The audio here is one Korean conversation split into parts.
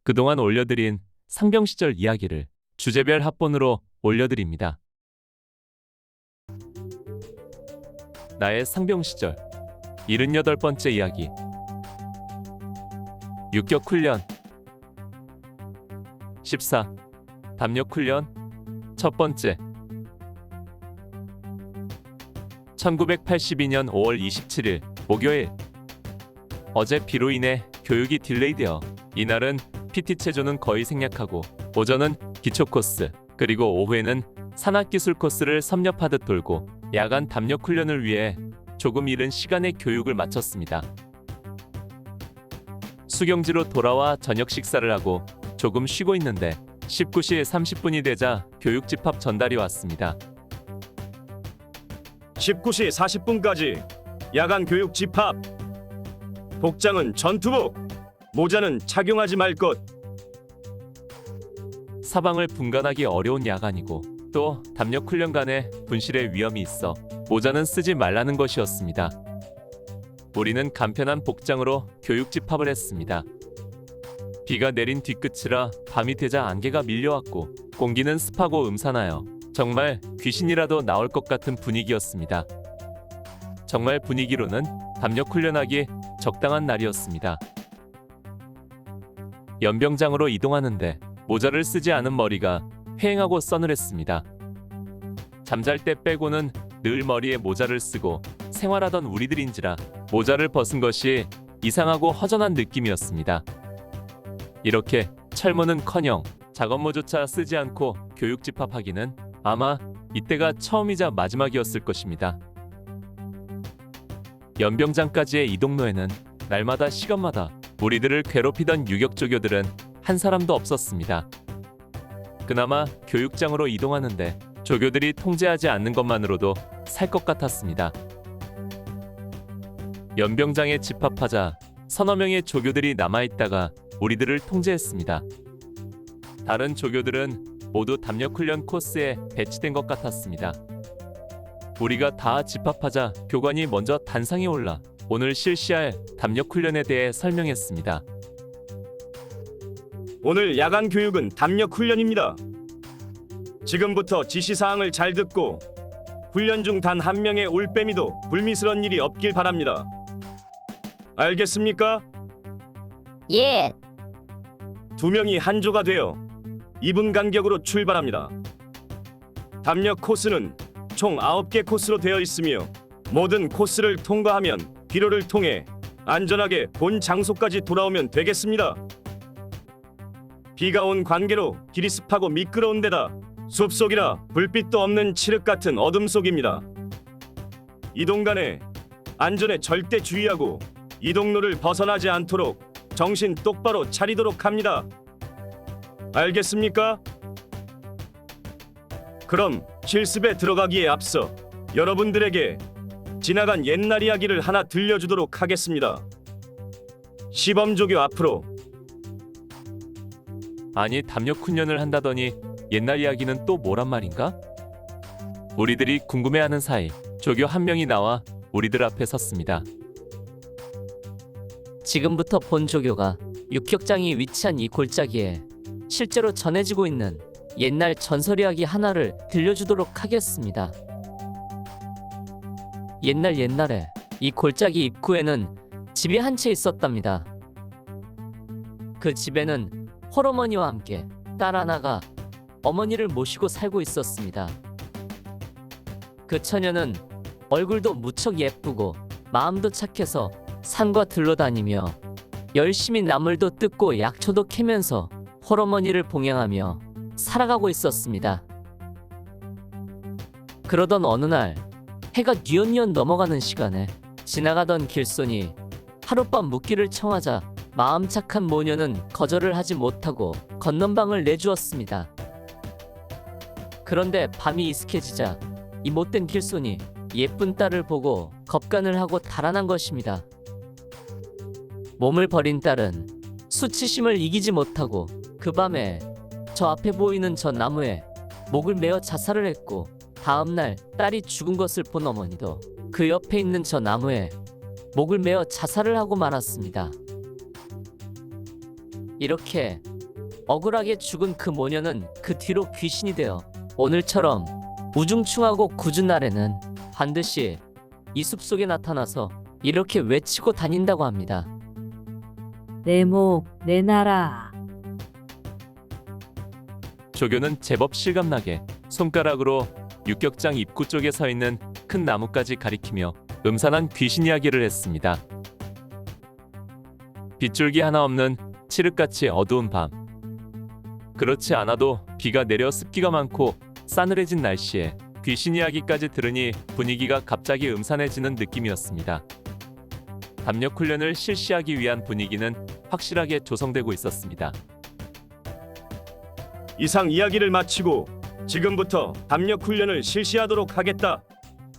그동안 올려드린 상병 시절 이야기를 주제별 합본으로 올려드립니다. 나의 상병 시절 78번째 이야기. 육격 훈련 14. 담력 훈련 첫 번째. 1982년 5월 27일 목요일. 어제 비로 인해 교육이 딜레이되어 이날은 PT 체조는 거의 생략하고 오전은 기초 코스 그리고 오후에는 산악기술 코스를 섭렵하듯 돌고 야간 담력 훈련을 위해 조금 이른 시간에 교육을 마쳤습니다. 수경지로 돌아와 저녁 식사를 하고 조금 쉬고 있는데 19시 30분이 되자 교육 집합 전달이 왔습니다. 19시 40분까지 야간 교육 집합. 복장은 전투복, 모자는 착용하지 말 것. 사방을 분간하기 어려운 야간이고 또 담력 훈련간에 분실의 위험이 있어 모자는 쓰지 말라는 것이었습니다. 우리는 간편한 복장으로 교육 집합을 했습니다. 비가 내린 뒤끝이라 밤이 되자 안개가 밀려왔고 공기는 습하고 음산하여 정말 귀신이라도 나올 것 같은 분위기였습니다. 정말 분위기로는 담력 훈련하기 적당한 날이었습니다. 연병장으로 이동하는데 모자를 쓰지 않은 머리가 휑하고 서늘했습니다. 잠잘 때 빼고는 늘 머리에 모자를 쓰고 생활하던 우리들인지라 모자를 벗은 것이 이상하고 허전한 느낌이었습니다. 이렇게 철모는커녕 작업모조차 쓰지 않고 교육 집합하기는 아마 이때가 처음이자 마지막이었을 것입니다. 연병장까지의 이동로에는 날마다 시간마다 우리들을 괴롭히던 유격조교들은 한 사람도 없었습니다. 그나마 교육장으로 이동하는데 조교들이 통제하지 않는 것만으로도 살 것 같았습니다. 연병장에 집합하자 서너 명의 조교들이 남아있다가 우리들을 통제했습니다. 다른 조교들은 모두 담력훈련 코스에 배치된 것 같았습니다. 우리가 다 집합하자 교관이 먼저 단상에 올라 오늘 실시할 담력훈련에 대해 설명했습니다. 오늘 야간 교육은 담력 훈련입니다. 지금부터 지시사항을 잘 듣고 훈련 중 단 한 명의 올빼미도 불미스러운 일이 없길 바랍니다. 알겠습니까? 예, 두 명이 한 조가 되어 2분 간격으로 출발합니다. 담력 코스는 총 9개 코스로 되어 있으며 모든 코스를 통과하면 비로를 통해 안전하게 본 장소까지 돌아오면 되겠습니다. 비가 온 관계로 길이 습하고 미끄러운 데다 숲속이라 불빛도 없는 칠흑 같은 어둠 속입니다. 이동 간에 안전에 절대 주의하고 이동로를 벗어나지 않도록 정신 똑바로 차리도록 합니다. 알겠습니까? 그럼 실습에 들어가기에 앞서 여러분들에게 지나간 옛날 이야기를 하나 들려주도록 하겠습니다. 시범조교 앞으로. 아니 담력 훈련을 한다더니 옛날 이야기는 또 뭐란 말인가? 우리들이 궁금해하는 사이 조교 한 명이 나와 우리들 앞에 섰습니다. 지금부터 본 조교가 육격장이 위치한 이 골짜기에 실제로 전해지고 있는 옛날 전설 이야기 하나를 들려주도록 하겠습니다. 옛날에 이 골짜기 입구에는 집이 한 채 있었답니다. 그 집에는 홀어머니와 함께 딸 하나가 어머니를 모시고 살고 있었습니다. 그 처녀는 얼굴도 무척 예쁘고 마음도 착해서 산과 들로 다니며 열심히 나물도 뜯고 약초도 캐면서 홀어머니를 봉양하며 살아가고 있었습니다. 그러던 어느 날 해가 뉘엿뉘엿 넘어가는 시간에 지나가던 길손이 하룻밤 묵기를 청하자 마음 착한 모녀는 거절을 하지 못하고 건넌방을 내주었습니다. 그런데 밤이 이슥해지자 이 못된 길손이 예쁜 딸을 보고 겁간을 하고 달아난 것입니다. 몸을 버린 딸은 수치심을 이기지 못하고 그 밤에 저 앞에 보이는 저 나무에 목을 메어 자살을 했고 다음날 딸이 죽은 것을 본 어머니도 그 옆에 있는 저 나무에 목을 메어 자살을 하고 말았습니다. 이렇게 억울하게 죽은 그 모녀는 그 뒤로 귀신이 되어 오늘처럼 우중충하고 굳은 날에는 반드시 이 숲속에 나타나서 이렇게 외치고 다닌다고 합니다. 내 목 내놔라. 조교는 제법 실감나게 손가락으로 육격장 입구 쪽에 서 있는 큰 나무까지 가리키며 음산한 귀신 이야기를 했습니다. 빗줄기 하나 없는 칠흑같이 어두운 밤. 그렇지 않아도 비가 내려 습기가 많고 싸늘해진 날씨에 귀신 이야기까지 들으니 분위기가 갑자기 음산해지는 느낌이었습니다. 담력 훈련을 실시하기 위한 분위기는 확실하게 조성되고 있었습니다. 이상 이야기를 마치고 지금부터 담력 훈련을 실시하도록 하겠다.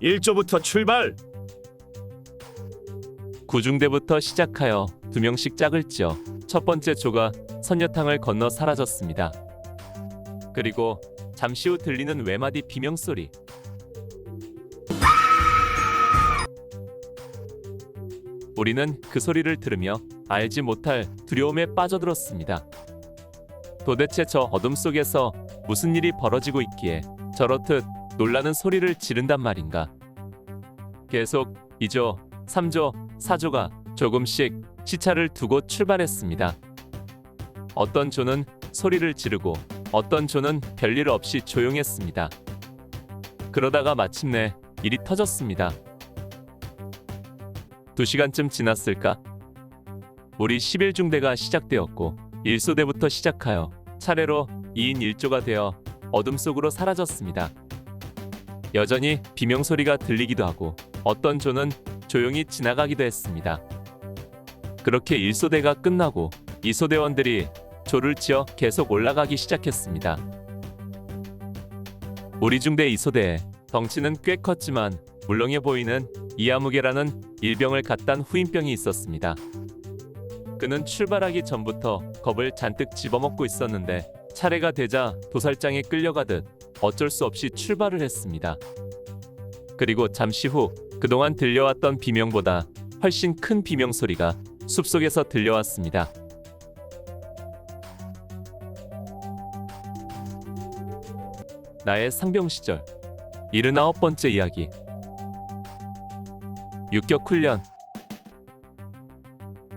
1조부터 출발. 구중대부터 시작하여 2명씩 짝을 지어 첫 번째 조가 선녀탕을 건너 사라졌습니다. 그리고 잠시 후 들리는 외마디 비명소리. 우리는 그 소리를 들으며 알지 못할 두려움에 빠져들었습니다. 도대체 저 어둠 속에서 무슨 일이 벌어지고 있기에 저렇듯 놀라는 소리를 지른단 말인가. 계속 2조, 3조, 4조가 조금씩 시차를 두고 출발했습니다. 어떤 조는 소리를 지르고 어떤 조는 별일 없이 조용했습니다. 그러다가 마침내 일이 터졌습니다. 2시간쯤 지났을까? 우리 11중대가 시작되었고 1소대부터 시작하여 차례로 2인 1조가 되어 어둠 속으로 사라졌습니다. 여전히 비명소리가 들리기도 하고 어떤 조는 조용히 지나가기도 했습니다. 그렇게 1소대가 끝나고 2소대원들이 조를 지어 계속 올라가기 시작했습니다. 우리 중대 2소대에 덩치는 꽤 컸지만 물렁해 보이는 이아무개라는 일병을 갖단 후임병이 있었습니다. 그는 출발하기 전부터 겁을 잔뜩 집어먹고 있었는데 차례가 되자 도살장에 끌려가듯 어쩔 수 없이 출발을 했습니다. 그리고 잠시 후 그동안 들려왔던 비명보다 훨씬 큰 비명소리가 숲속에서 들려왔습니다. 나의 상병 시절 79번째 이야기. 육격 훈련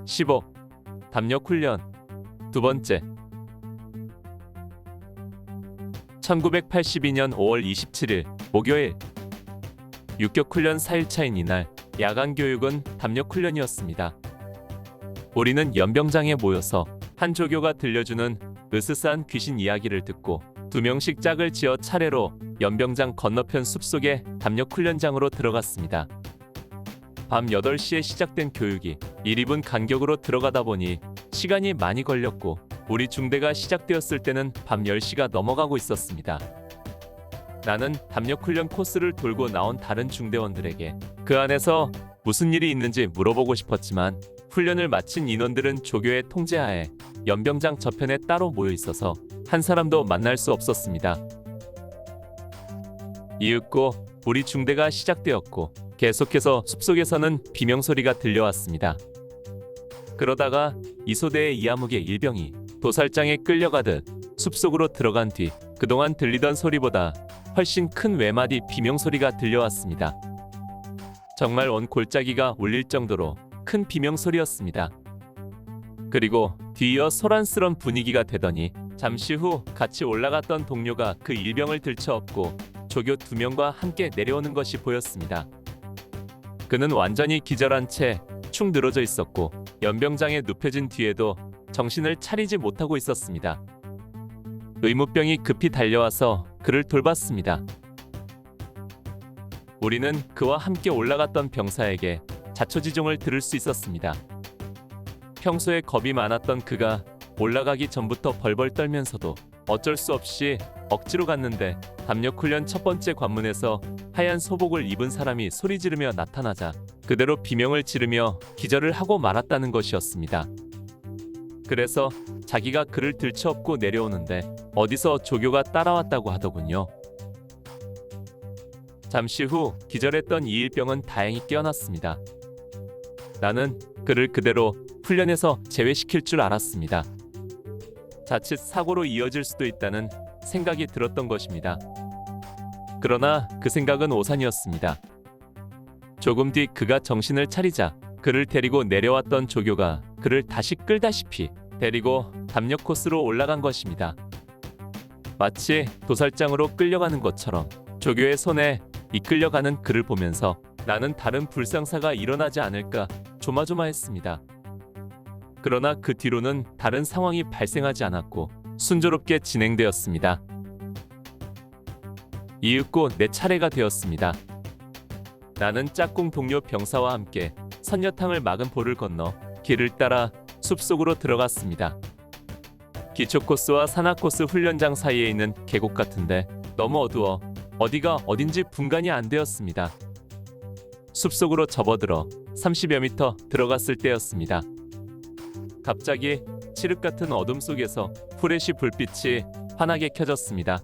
15. 담력 훈련 두 번째. 1982년 5월 27일 목요일. 육격 훈련 4일차인 이날 야간 교육은 담력 훈련이었습니다. 우리는 연병장에 모여서 한 조교가 들려주는 으스스한 귀신 이야기를 듣고 2명씩 짝을 지어 차례로 연병장 건너편 숲속의 담력 훈련장으로 들어갔습니다. 밤 8시에 시작된 교육이 1~2분 간격으로 들어가다 보니 시간이 많이 걸렸고 우리 중대가 시작되었을 때는 밤 10시가 넘어가고 있었습니다. 나는 담력 훈련 코스를 돌고 나온 다른 중대원들에게 그 안에서 무슨 일이 있는지 물어보고 싶었지만 훈련을 마친 인원들은 조교의 통제하에 연병장 저편에 따로 모여 있어서 한 사람도 만날 수 없었습니다. 이윽고 우리 중대가 시작되었고 계속해서 숲속에서는 비명소리가 들려왔습니다. 그러다가 이소대의 이아무개 일병이 도살장에 끌려가듯 숲속으로 들어간 뒤 그동안 들리던 소리보다 훨씬 큰 외마디 비명소리가 들려왔습니다. 정말 온 골짜기가 울릴 정도로 큰 비명소리였습니다. 그리고 뒤이어 소란스런 분위기가 되더니 잠시 후 같이 올라갔던 동료가 그 일병을 들쳐업고 조교 2명과 함께 내려오는 것이 보였습니다. 그는 완전히 기절한 채 축 늘어져 있었고 연병장에 눕혀진 뒤에도 정신을 차리지 못하고 있었습니다. 의무병이 급히 달려와서 그를 돌봤습니다. 우리는 그와 함께 올라갔던 병사에게 자초지종을 들을 수 있었습니다. 평소에 겁이 많았던 그가 올라가기 전부터 벌벌 떨면서도 어쩔 수 없이 억지로 갔는데 담력 훈련 첫 번째 관문에서 하얀 소복을 입은 사람이 소리 지르며 나타나자 그대로 비명을 지르며 기절을 하고 말았다는 것이었습니다. 그래서 자기가 그를 들쳐업고 내려오는데 어디서 조교가 따라왔다고 하더군요. 잠시 후 기절했던 이 일병은 다행히 깨어났습니다. 나는 그를 그대로 훈련에서 제외시킬 줄 알았습니다. 자칫 사고로 이어질 수도 있다는 생각이 들었던 것입니다. 그러나 그 생각은 오산이었습니다. 조금 뒤 그가 정신을 차리자 그를 데리고 내려왔던 조교가 그를 다시 끌다시피 데리고 담력 코스로 올라간 것입니다. 마치 도살장으로 끌려가는 것처럼 조교의 손에 이끌려가는 그를 보면서 나는 다른 불상사가 일어나지 않을까 조마조마했습니다. 그러나 그 뒤로는 다른 상황이 발생하지 않았고 순조롭게 진행되었습니다. 이윽고 내 차례가 되었습니다. 나는 짝꿍 동료 병사와 함께 선녀탕을 막은 볼을 건너 길을 따라 숲속으로 들어갔습니다. 기초 코스와 산악 코스 훈련장 사이에 있는 계곡 같은데 너무 어두워 어디가 어딘지 분간이 안 되었습니다. 숲속으로 접어들어 30여 미터 들어갔을 때였습니다. 갑자기 칠흑 같은 어둠 속에서 후레쉬 불빛이 환하게 켜졌습니다.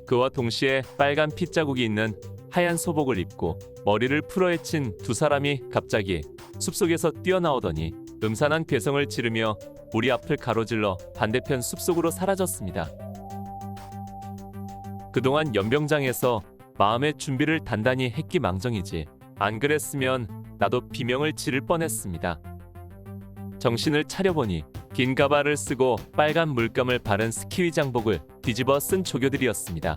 그와 동시에 빨간 핏자국이 있는 하얀 소복을 입고 머리를 풀어헤친 두 사람이 갑자기 숲속에서 뛰어나오더니 음산한 괴성을 지르며 우리 앞을 가로질러 반대편 숲속으로 사라졌습니다. 그동안 연병장에서 마음의 준비를 단단히 했기망정이지 안 그랬으면 나도 비명을 지를 뻔했습니다. 정신을 차려보니 긴 가발을 쓰고 빨간 물감을 바른 스키위 장복을 뒤집어 쓴 조교들이었습니다.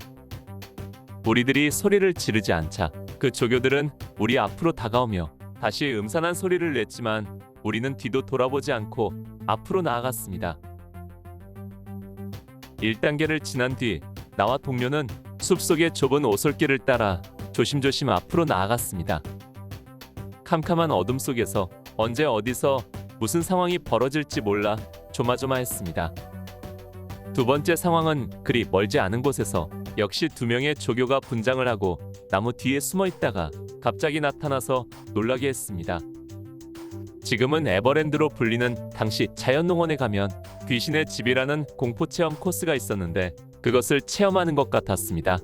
우리들이 소리를 지르지 않자 그 조교들은 우리 앞으로 다가오며 다시 음산한 소리를 냈지만 우리는 뒤도 돌아보지 않고 앞으로 나아갔습니다. 1단계를 지난 뒤 나와 동료는 숲속의 좁은 오솔길을 따라 조심조심 앞으로 나아갔습니다. 캄캄한 어둠 속에서 언제 어디서 무슨 상황이 벌어질지 몰라 조마조마했습니다. 두 번째 상황은 그리 멀지 않은 곳에서 역시 두 명의 조교가 분장을 하고 나무 뒤에 숨어 있다가 갑자기 나타나서 놀라게 했습니다. 지금은 에버랜드로 불리는 당시 자연농원에 가면 귀신의 집이라는 공포체험 코스가 있었는데 그것을 체험하는 것 같았습니다.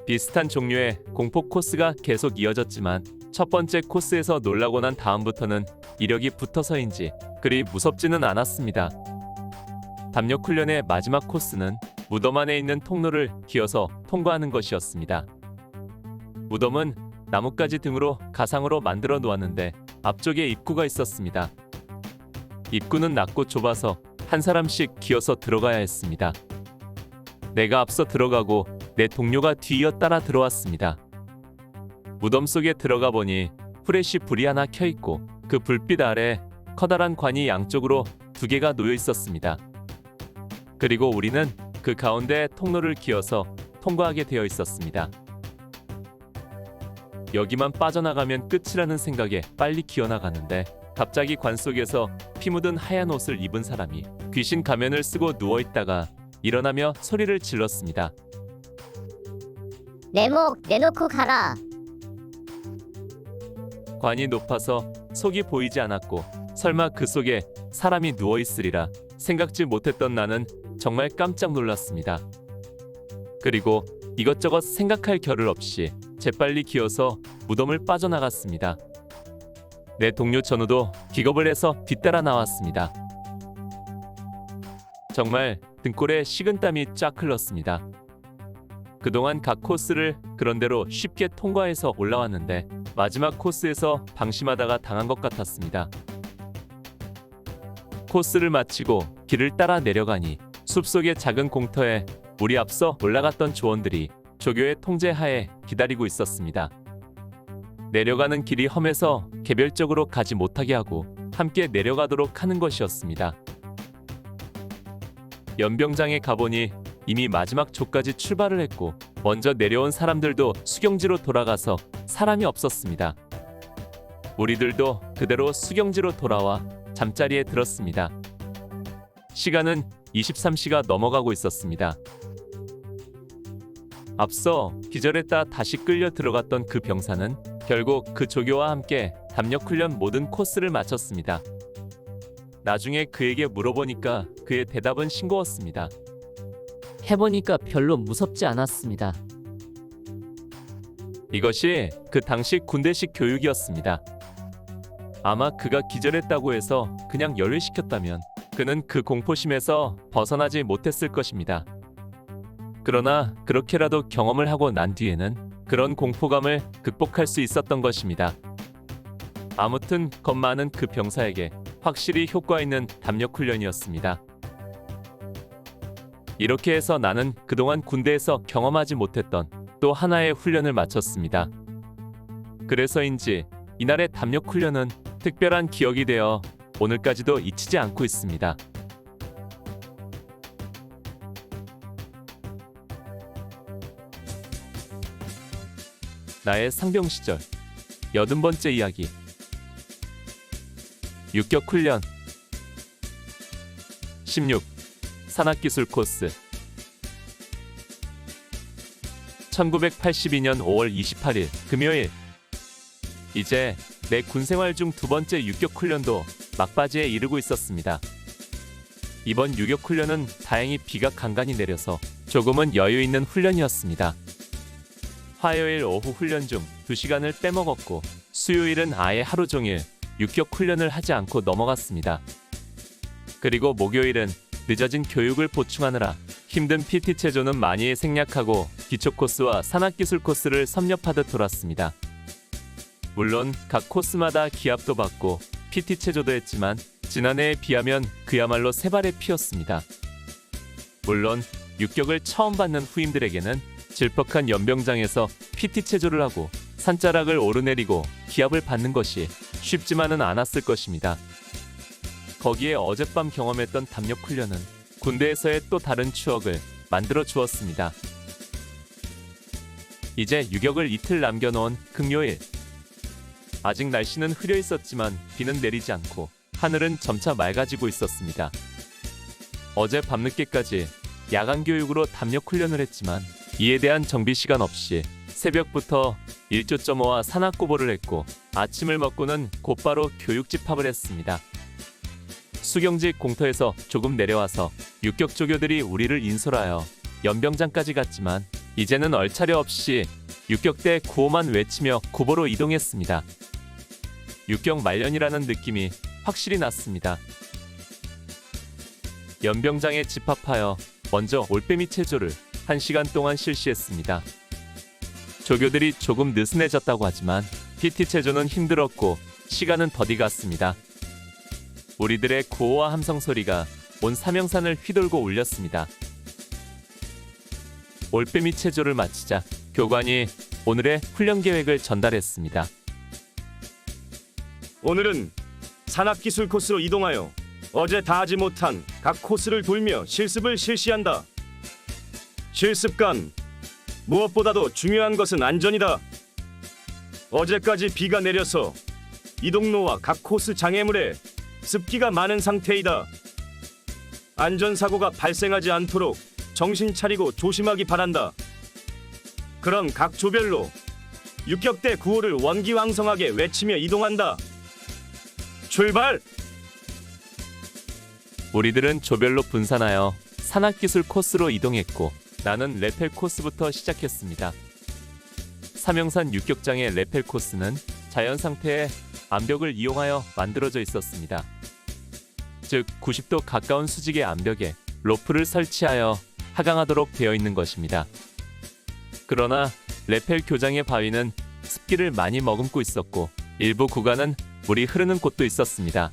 비슷한 종류의 공포 코스가 계속 이어졌지만 첫 번째 코스에서 놀라고 난 다음부터는 이력이 붙어서인지 그리 무섭지는 않았습니다. 담력 훈련의 마지막 코스는 무덤 안에 있는 통로를 기어서 통과하는 것이었습니다. 무덤은 나뭇가지 등으로 가상으로 만들어 놓았는데 앞쪽에 입구가 있었습니다. 입구는 낮고 좁아서 한 사람씩 기어서 들어가야 했습니다. 내가 앞서 들어가고 내 동료가 뒤이어 따라 들어왔습니다. 무덤 속에 들어가 보니 후레쉬 불이 하나 켜 있고 그 불빛 아래 커다란 관이 양쪽으로 두 개가 놓여 있었습니다. 그리고 우리는 그 가운데 통로를 기어서 통과하게 되어 있었습니다. 여기만 빠져나가면 끝이라는 생각에 빨리 기어나가는데 갑자기 관 속에서 피 묻은 하얀 옷을 입은 사람이 귀신 가면을 쓰고 누워있다가 일어나며 소리를 질렀습니다. 내 목 내놓고 가라. 관이 높아서 속이 보이지 않았고 설마 그 속에 사람이 누워있으리라 생각지 못했던 나는 정말 깜짝 놀랐습니다. 그리고 이것저것 생각할 겨를 없이 재빨리 기어서 무덤을 빠져나갔습니다. 내 동료 전우도 기겁을 해서 뒤따라 나왔습니다. 정말 등골에 식은땀이 쫙 흘렀습니다. 그동안 각 코스를 그런대로 쉽게 통과해서 올라왔는데 마지막 코스에서 방심하다가 당한 것 같았습니다. 코스를 마치고 길을 따라 내려가니 숲속의 작은 공터에 우리 앞서 올라갔던 조원들이 조교의 통제하에 기다리고 있었습니다. 내려가는 길이 험해서 개별적으로 가지 못하게 하고 함께 내려가도록 하는 것이었습니다. 연병장에 가보니 이미 마지막 조까지 출발을 했고 먼저 내려온 사람들도 수경지로 돌아가서 사람이 없었습니다. 우리들도 그대로 수경지로 돌아와 잠자리에 들었습니다. 시간은 23시가 넘어가고 있었습니다. 앞서 기절했다 다시 끌려 들어갔던 그 병사는 결국 그 조교와 함께 담력훈련 모든 코스를 마쳤습니다. 나중에 그에게 물어보니까 그의 대답은 싱거웠습니다. 해보니까 별로 무섭지 않았습니다. 이것이 그 당시 군대식 교육이었습니다. 아마 그가 기절했다고 해서 그냥 열외시켰다면 그는 그 공포심에서 벗어나지 못했을 것입니다. 그러나 그렇게라도 경험을 하고 난 뒤에는 그런 공포감을 극복할 수 있었던 것입니다. 아무튼 겁 많은 그 병사에게 확실히 효과 있는 담력 훈련이었습니다. 이렇게 해서 나는 그동안 군대에서 경험하지 못했던 또 하나의 훈련을 마쳤습니다. 그래서인지 이날의 담력 훈련은 특별한 기억이 되어 오늘까지도 잊히지 않고 있습니다. 나의 상병 시절 80번째 이야기. 육격 훈련 16. 산악기술 코스 1982년 5월 28일 금요일. 이제 내 군생활 중 두 번째 육격 훈련도 막바지에 이르고 있었습니다. 이번 유격 훈련은 다행히 비가 간간히 내려서 조금은 여유 있는 훈련이었습니다. 화요일 오후 훈련 중 2시간을 빼먹었고 수요일은 아예 하루 종일 육격 훈련을 하지 않고 넘어갔습니다. 그리고 목요일은 늦어진 교육을 보충하느라 힘든 PT 체조는 많이 생략하고 기초 코스와 산악기술 코스를 섭렵하듯 돌았습니다. 물론 각 코스마다 기합도 받고 PT 체조도 했지만 지난해에 비하면 그야말로 새발의 피였습니다. 물론 육격을 처음 받는 후임들에게는 질퍽한 연병장에서 PT 체조를 하고 산자락을 오르내리고 기합을 받는 것이 쉽지만은 않았을 것입니다. 거기에 어젯밤 경험했던 담력 훈련은 군대에서의 또 다른 추억을 만들어 주었습니다. 이제 유격을 이틀 남겨놓은 금요일. 아직 날씨는 흐려 있었지만 비는 내리지 않고 하늘은 점차 맑아지고 있었습니다. 어제 밤늦게까지 야간 교육으로 담력 훈련을 했지만 이에 대한 정비 시간 없이 새벽부터 1.5와 산악고보를 했고 아침을 먹고는 곧바로 교육 집합을 했습니다. 수경직 공터에서 조금 내려와서 육격 조교들이 우리를 인솔하여 연병장까지 갔지만 이제는 얼차려 없이 육격대 구호만 외치며 구보로 이동했습니다. 육격 말년이라는 느낌이 확실히 났습니다. 연병장에 집합하여 먼저 올빼미 체조를 1시간 동안 실시했습니다. 조교들이 조금 느슨해졌다고 하지만 PT 체조는 힘들었고 시간은 더디 갔습니다. 우리들의 구호와 함성 소리가 온 삼형산을 휘돌고 울렸습니다. 올빼미 체조를 마치자 교관이 오늘의 훈련 계획을 전달했습니다. 오늘은 산악기술 코스로 이동하여 어제 다 하지 못한 각 코스를 돌며 실습을 실시한다. 실습간 무엇보다도 중요한 것은 안전이다. 어제까지 비가 내려서 이동로와 각 코스 장애물에 습기가 많은 상태이다. 안전사고가 발생하지 않도록 정신 차리고 조심하기 바란다. 그럼 각 조별로 육격대 구호를 원기왕성하게 외치며 이동한다. 출발! 우리들은 조별로 분산하여 산악기술 코스로 이동했고 나는 레펠 코스부터 시작했습니다. 삼형산 육격장의 레펠 코스는 자연 상태의 암벽을 이용하여 만들어져 있었습니다. 즉 90도 가까운 수직의 암벽에 로프를 설치하여 하강하도록 되어 있는 것입니다. 그러나 레펠 교장의 바위는 습기를 많이 머금고 있었고 일부 구간은 물이 흐르는 곳도 있었습니다.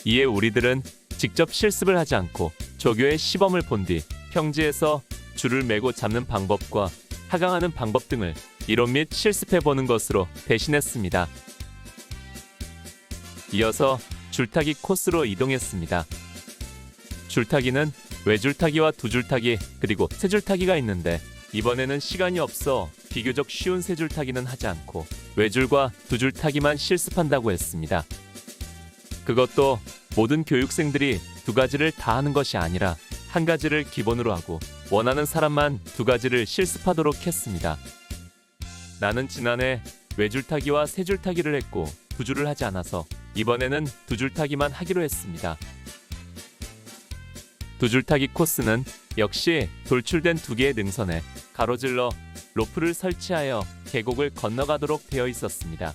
이에 우리들은 직접 실습을 하지 않고 조교의 시범을 본 뒤 평지에서 줄을 메고 잡는 방법과 하강하는 방법 등을 이론 및 실습해보는 것으로 대신했습니다. 이어서 줄타기 코스로 이동했습니다. 줄타기는 외줄타기와 두줄타기 그리고 세줄타기가 있는데 이번에는 시간이 없어 비교적 쉬운 세줄타기는 하지 않고 외줄과 두줄타기만 실습한다고 했습니다. 그것도 모든 교육생들이 두 가지를 다 하는 것이 아니라 한 가지를 기본으로 하고 원하는 사람만 두 가지를 실습하도록 했습니다. 나는 지난해 외줄타기와 세줄타기를 했고 두줄을 하지 않아서 이번에는 두줄타기만 하기로 했습니다. 두줄타기 코스는 역시 돌출된 두 개의 능선에 가로질러 로프를 설치하여 계곡을 건너가도록 되어 있었습니다.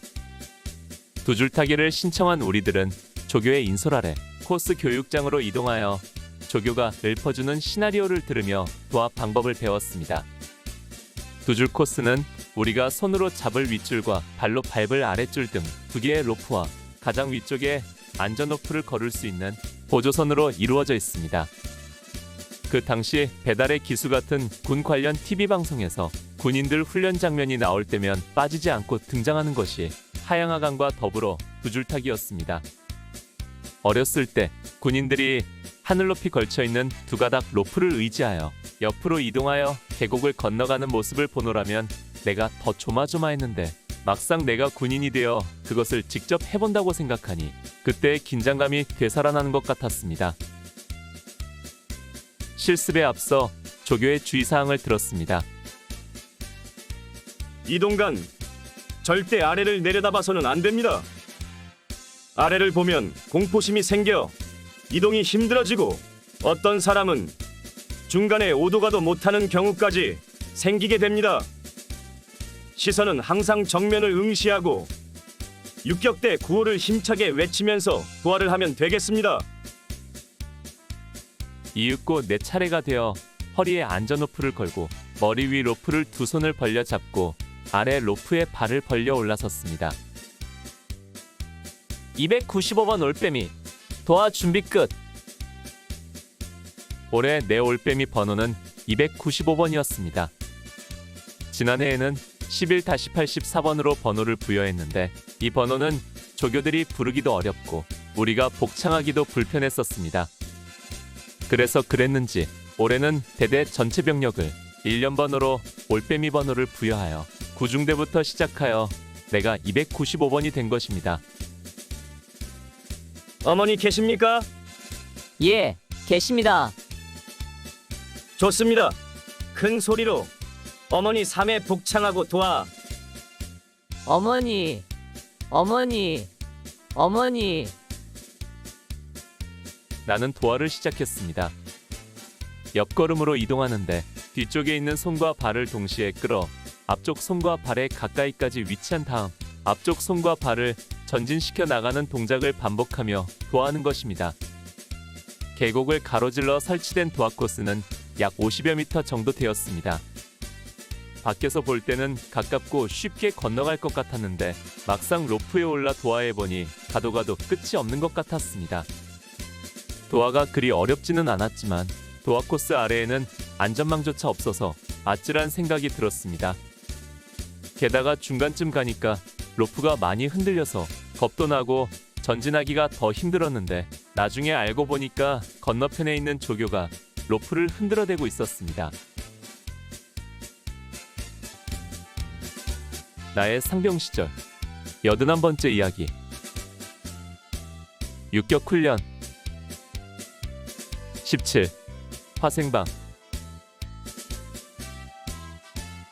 두줄타기를 신청한 우리들은 조교의 인솔 아래 코스 교육장으로 이동하여 조교가 읊어주는 시나리오를 들으며 도합 방법을 배웠습니다. 두 줄 코스는 우리가 손으로 잡을 윗줄과 발로 밟을 아랫줄 등 두 개의 로프와 가장 위쪽에 안전 로프를 걸을 수 있는 보조선으로 이루어져 있습니다. 그 당시 배달의 기수 같은 군 관련 TV 방송에서 군인들 훈련 장면이 나올 때면 빠지지 않고 등장하는 것이 하양하강과 더불어 두 줄타기였습니다. 어렸을 때 군인들이 하늘 높이 걸쳐 있는 두 가닥 로프를 의지하여 옆으로 이동하여 계곡을 건너가는 모습을 보노라면 내가 더 조마조마했는데 막상 내가 군인이 되어 그것을 직접 해본다고 생각하니 그때의 긴장감이 되살아나는 것 같았습니다. 실습에 앞서 조교의 주의사항을 들었습니다. 이동간 절대 아래를 내려다봐서는 안 됩니다. 아래를 보면 공포심이 생겨 이동이 힘들어지고 어떤 사람은 중간에 오도가도 못하는 경우까지 생기게 됩니다. 시선은 항상 정면을 응시하고 육격대 구호를 힘차게 외치면서 도하를 하면 되겠습니다. 이윽고 내 차례가 되어 허리에 안전 로프를 걸고 머리 위 로프를 두 손을 벌려 잡고 아래 로프에 발을 벌려 올라섰습니다. 295번 올빼미 도하 준비 끝. 올해 내 올빼미 번호는 295번이었습니다. 지난해에는 11-84번으로 번호를 부여했는데 이 번호는 조교들이 부르기도 어렵고 우리가 복창하기도 불편했었습니다. 그래서 그랬는지 올해는 대대 전체 병력을 1년 번호로 올빼미 번호를 부여하여 구중대부터 시작하여 내가 295번이 된 것입니다. 어머니 계십니까? 예, 계십니다. 좋습니다. 큰 소리로 어머니 3회 복창하고 도하. 어머니, 어머니, 어머니. 나는 도하를 시작했습니다. 옆걸음으로 이동하는데 뒤쪽에 있는 손과 발을 동시에 끌어 앞쪽 손과 발에 가까이까지 위치한 다음 앞쪽 손과 발을 전진시켜 나가는 동작을 반복하며 도하는 것입니다. 계곡을 가로질러 설치된 도하 코스는 약 50여 미터 정도 되었습니다. 밖에서 볼 때는 가깝고 쉽게 건너갈 것 같았는데 막상 로프에 올라 도하해보니 가도 끝이 없는 것 같았습니다. 도하가 그리 어렵지는 않았지만 도하 코스 아래에는 안전망조차 없어서 아찔한 생각이 들었습니다. 게다가 중간쯤 가니까 로프가 많이 흔들려서 겁도 나고 전진하기가 더 힘들었는데 나중에 알고 보니까 건너편에 있는 조교가 로프를 흔들어대고 있었습니다. 나의 상병 시절 81번째 이야기. 육격 훈련 17. 화생방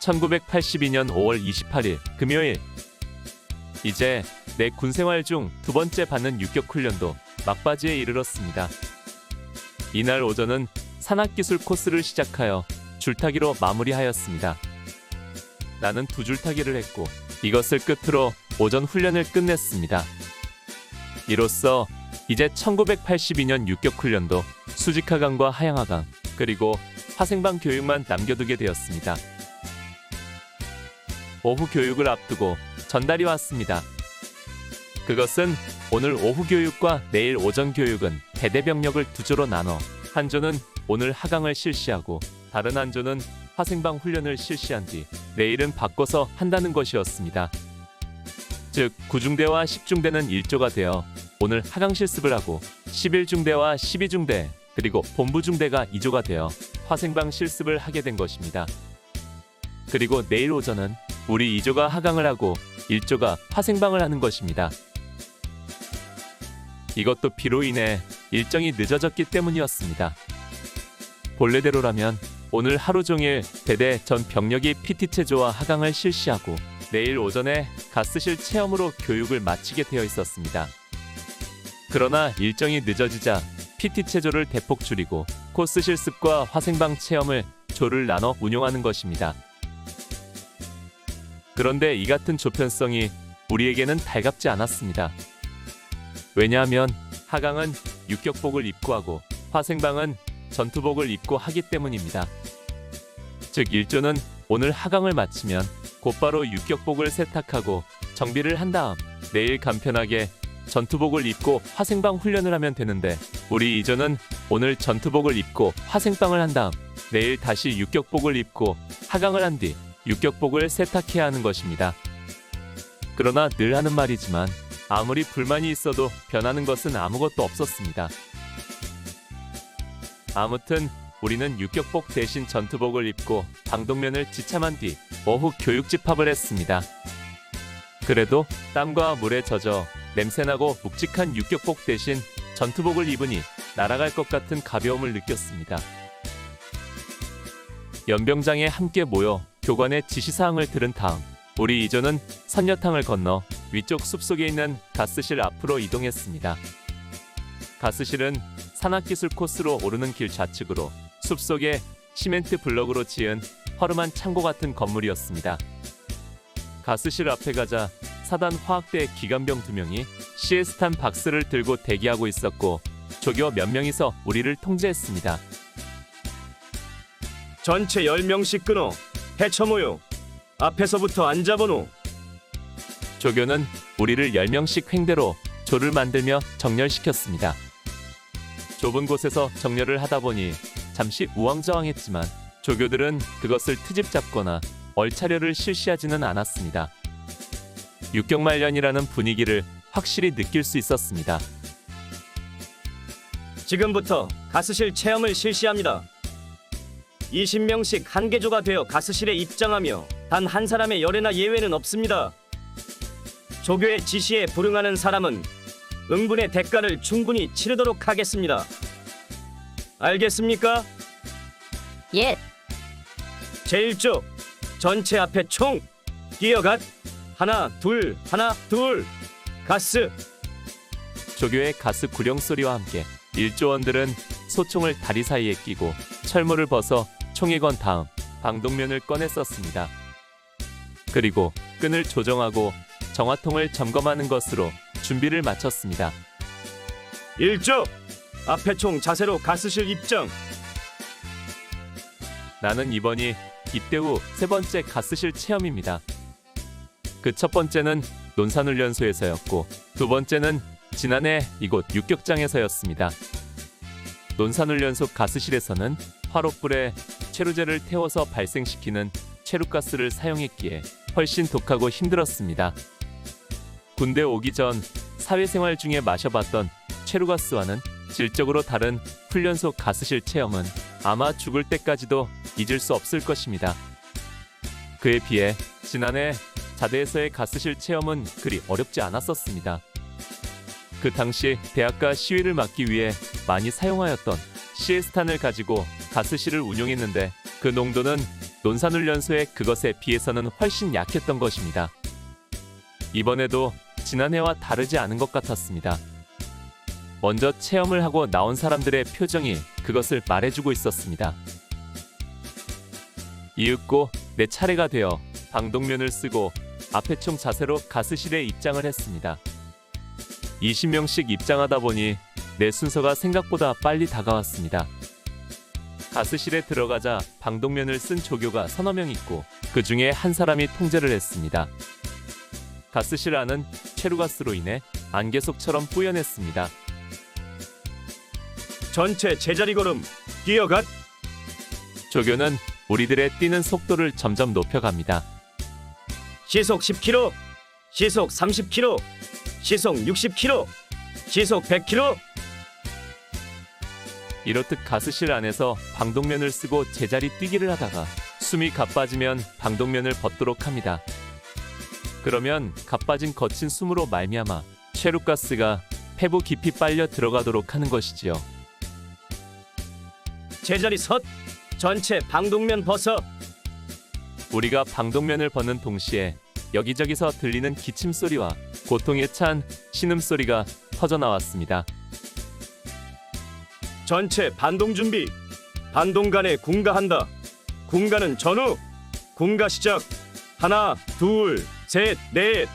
1982년 5월 28일 금요일. 이제 내 군생활 중 두 번째 받는 육격 훈련도 막바지에 이르렀습니다. 이날 오전은 산악기술 코스를 시작하여 줄타기로 마무리하였습니다. 나는 두 줄타기를 했고 이것을 끝으로 오전 훈련을 끝냈습니다. 이로써 이제 1982년 육격 훈련도 수직하강과 하양하강 그리고 화생방 교육만 남겨두게 되었습니다. 오후 교육을 앞두고 전달이 왔습니다. 그것은 오늘 오후 교육과 내일 오전 교육은 대대병력을 두 조로 나눠 한 조는 오늘 하강을 실시하고 다른 한 조는 화생방 훈련을 실시한 뒤 내일은 바꿔서 한다는 것이었습니다. 즉 9중대와 10중대는 1조가 되어 오늘 하강 실습을 하고 11중대와 12중대 그리고 본부중대가 2조가 되어 화생방 실습을 하게 된 것입니다. 그리고 내일 오전은 우리 2조가 하강을 하고 1조가 화생방을 하는 것입니다. 이것도 비로 인해 일정이 늦어졌기 때문이었습니다. 본래대로라면 오늘 하루 종일 대대 전 병력이 PT체조와 하강을 실시하고 내일 오전에 가스실 체험으로 교육을 마치게 되어 있었습니다. 그러나 일정이 늦어지자 PT체조를 대폭 줄이고 코스 실습과 화생방 체험을 조를 나눠 운용하는 것입니다. 그런데 이 같은 조편성이 우리에게는 달갑지 않았습니다. 왜냐하면 하강은 육격복을 입고 하고 화생방은 전투복을 입고 하기 때문입니다. 즉 일조는 오늘 하강을 마치면 곧바로 육격복을 세탁하고 정비를 한 다음 내일 간편하게 전투복을 입고 화생방 훈련을 하면 되는데, 우리 이조는 오늘 전투복을 입고 화생방을 한 다음 내일 다시 육격복을 입고 하강을 한 뒤 육격복을 세탁해야 하는 것입니다. 그러나 늘 하는 말이지만 아무리 불만이 있어도 변하는 것은 아무것도 없었습니다. 아무튼 우리는 육격복 대신 전투복을 입고 방독면을 지참한 뒤 오후 교육 집합을 했습니다. 그래도 땀과 물에 젖어 냄새나고 묵직한 육격복 대신 전투복을 입으니 날아갈 것 같은 가벼움을 느꼈습니다. 연병장에 함께 모여 교관의 지시사항을 들은 다음 우리 이조는 선녀탕을 건너 위쪽 숲속에 있는 가스실 앞으로 이동했습니다. 가스실은 산악기술 코스로 오르는 길 좌측으로 숲속에 시멘트 블럭으로 지은 허름한 창고 같은 건물이었습니다. 가스실 앞에 가자 사단 화학대 기관병 2명이 시에스탄 박스를 들고 대기하고 있었고 조교 몇 명이서 우리를 통제했습니다. 전체 10명씩 끊어 해쳐 모여. 앞에서부터 앉아보노. 조교는 우리를 10명씩 횡대로 조를 만들며 정렬시켰습니다. 좁은 곳에서 정렬을 하다 보니 잠시 우왕좌왕했지만 조교들은 그것을 트집 잡거나 얼차려를 실시하지는 않았습니다. 육경말년이라는 분위기를 확실히 느낄 수 있었습니다. 지금부터 가스실 체험을 실시합니다. 20명씩 한 개조가 되어 가스실에 입장하며 단 한 사람의 열애나 예외는 없습니다. 조교의 지시에 불응하는 사람은 응분의 대가를 충분히 치르도록 하겠습니다. 알겠습니까? 예. 제1조 전체 앞에 총 기어갓 하나 둘 가스. 조교의 가스 구령 소리와 함께 일조원들은 소총을 다리 사이에 끼고 철물을 벗어 총에 건 다음 방독면을 꺼내 썼습니다. 그리고 끈을 조정하고 정화통을 점검하는 것으로 준비를 마쳤습니다. 1조 앞에 총 자세로 가스실 입장. 나는 이번이 입대 후 3번째 가스실 체험입니다. 그 첫 번째는 논산훈련소에서였고 2번째는 지난해 이곳 육격장에서였습니다. 논산훈련소 가스실에서는 화롯불에 체루제를 태워서 발생시키는 체루가스를 사용했기에 훨씬 독하고 힘들었습니다. 군대 오기 전 사회생활 중에 마셔봤던 체루가스와는 질적으로 다른 훈련소 가스실 체험은 아마 죽을 때까지도 잊을 수 없을 것입니다. 그에 비해 지난해 자대에서의 가스실 체험은 그리 어렵지 않았었습니다. 그 당시 대학가 시위를 막기 위해 많이 사용하였던 시에스탄을 가지고 가스실을 운용했는데 그 농도는 논산훈련소의 그것에 비해서는 훨씬 약했던 것입니다. 이번에도 지난해와 다르지 않은 것 같았습니다. 먼저 체험을 하고 나온 사람들의 표정이 그것을 말해주고 있었습니다. 이윽고 내 차례가 되어 방독면을 쓰고 앞에 총 자세로 가스실에 입장을 했습니다. 20명씩 입장하다 보니 내 순서가 생각보다 빨리 다가왔습니다. 가스실에 들어가자 방독면을 쓴 조교가 서너 명 있고 그 중에 한 사람이 통제를 했습니다. 가스실 안은 체루가스로 인해 안개속처럼 뿌연했습니다. 전체 제자리 걸음 기어갓. 조교는 우리들의 뛰는 속도를 점점 높여갑니다. 시속 10km, 시속 30km, 시속 60km, 시속 100km. 이렇듯 가스실 안에서 방독면을 쓰고 제자리 뛰기를 하다가 숨이 가빠지면 방독면을 벗도록 합니다. 그러면 가빠진 거친 숨으로 말미암아 체루가스가 폐부 깊이 빨려 들어가도록 하는 것이지요. 제자리 섰. 전체 방독면 벗어. 우리가 방독면을 벗는 동시에 여기저기서 들리는 기침 소리와 고통에 찬 신음 소리가 터져 나왔습니다. 전체 반동 준비. 반동 간에 군가한다. 군가는 전후. 군가 시작. 하나, 둘, 셋, 넷.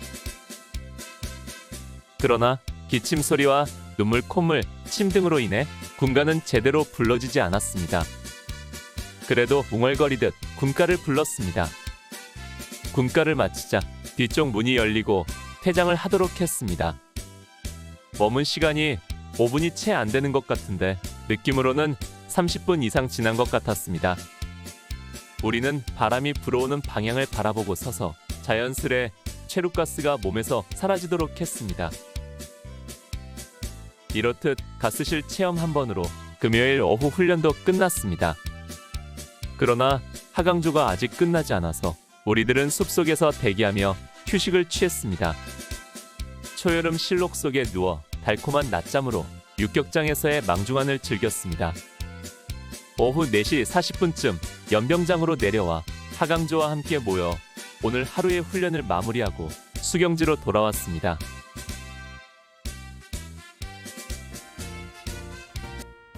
그러나 기침 소리와 눈물, 콧물, 침 등으로 인해 군가는 제대로 불러지지 않았습니다. 그래도 웅얼거리듯 군가를 불렀습니다. 군가를 마치자 뒤쪽 문이 열리고 퇴장을 하도록 했습니다. 머문 시간이 5분이 채 안 되는 것 같은데 느낌으로는 30분 이상 지난 것 같았습니다. 우리는 바람이 불어오는 방향을 바라보고 서서 자연스레 최루가스가 몸에서 사라지도록 했습니다. 이렇듯 가스실 체험 한 번으로 금요일 오후 훈련도 끝났습니다. 그러나 하강조가 아직 끝나지 않아서 우리들은 숲속에서 대기하며 휴식을 취했습니다. 초여름 실록 속에 누워 달콤한 낮잠으로 육격장에서의 망중한을 즐겼습니다. 오후 4시 40분쯤 연병장으로 내려와 하강조와 함께 모여 오늘 하루의 훈련을 마무리하고 수경지로 돌아왔습니다.